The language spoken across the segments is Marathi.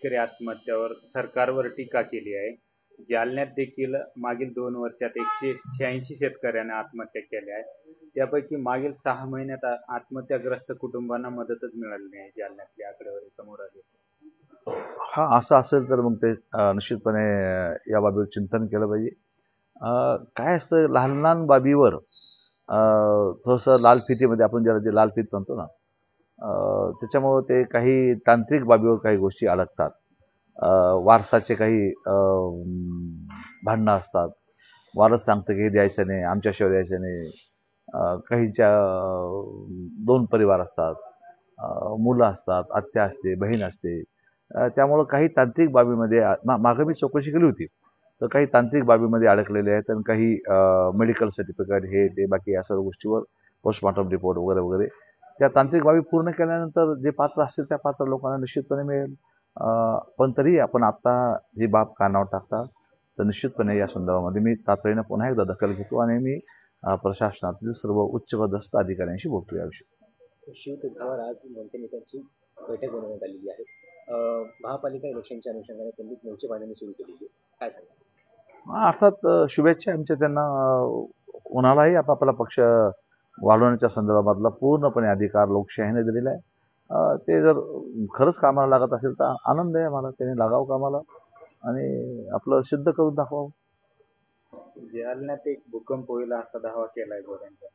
शेतकरी आत्महत्यावर सरकारवर टीका केली आहे। जालन्यात देखील मागील 2 वर्षात 186 शेतकऱ्यांनी आत्महत्या केल्या आहेत। त्यापैकी मागील 6 महिन्यात आत्महत्याग्रस्त कुटुंबांना मदतच मिळाली नाही। जालन्यातली आकडेवारी समोर आली। हा असं असेल तर मग ते निश्चितपणे या बाबीवर चिंतन केलं पाहिजे। काय असतं लहान लहान बाबीवर थोडंसं लालफितीमध्ये आपण ज्याला जे लालफित म्हणतो ना, त्याच्यामुळं ते काही तांत्रिक बाबीवर काही गोष्टी अडकतात। वारसाचे काही भांडणं असतात। वारस सांगतं की हे द्यायचं नाही, आमच्याशिवाय द्यायचं नाही। काहींच्या 2 परिवार असतात, मुलं असतात, आत्या असते, बहीण असते। त्यामुळं काही तांत्रिक बाबीमध्ये मागं मी चौकशी केली होती, तर काही तांत्रिक बाबीमध्ये अडकलेले आहेत आणि काही मेडिकल सर्टिफिकेट हे ते बाकी या सर्व गोष्टीवर पोस्टमॉर्टम रिपोर्ट वगैरे वगैरे त्या तांत्रिक बाबी पूर्ण केल्यानंतर जे पात्र असतील त्या पात्र लोकांना निश्चितपणे मिळेल। पण तरी आपण आत्ता ही बाब कानावर टाकता तर निश्चितपणे या संदर्भामध्ये मी तातडीनं पुन्हा एकदा दखल घेतो आणि मी प्रशासनातील सर्व उच्चपदस्थ अधिकाऱ्यांशी बोलतो याविषयी। शिवतीर्थावर आज मनसे नेत्यांची बैठक बोलवण्यात आलेली आहे। महापालिका इलेक्शनच्या अनुषंगाने त्यांनी मोर्चे बांधणी सुरू केलेली आहे, काय सांगा? अर्थात शुभेच्छा आमच्या त्यांना। कोणालाही आपापला पक्ष वाढवण्याच्या संदर्भातला पूर्णपणे अधिकार लोकशाहीने दिलेला आहे। ते जर खरंच कामाला लागत असेल तर आनंद आहे मला, त्यांनी लागावं कामाला आणि आपलं सिद्ध करून दाखवावं। जालन्यात एक भूकंप होईल असा दावा केलाय गोऱ्यांनी।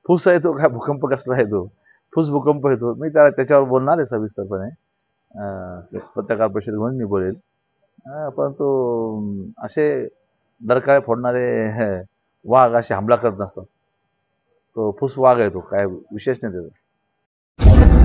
फुस आहे तो, काय भूकंप कसला आहे तो? फुस भूकंप येतो। मी त्याच्यावर बोलणार आहे सविस्तरपणे, पत्रकार परिषद घेऊन मी बोलेल। परंतु असे डरकाळे फोडणारे वाघ असे हमला करत नसतात। तो फुस वाघ आहे तो, काय विशेष नाही त्याचा।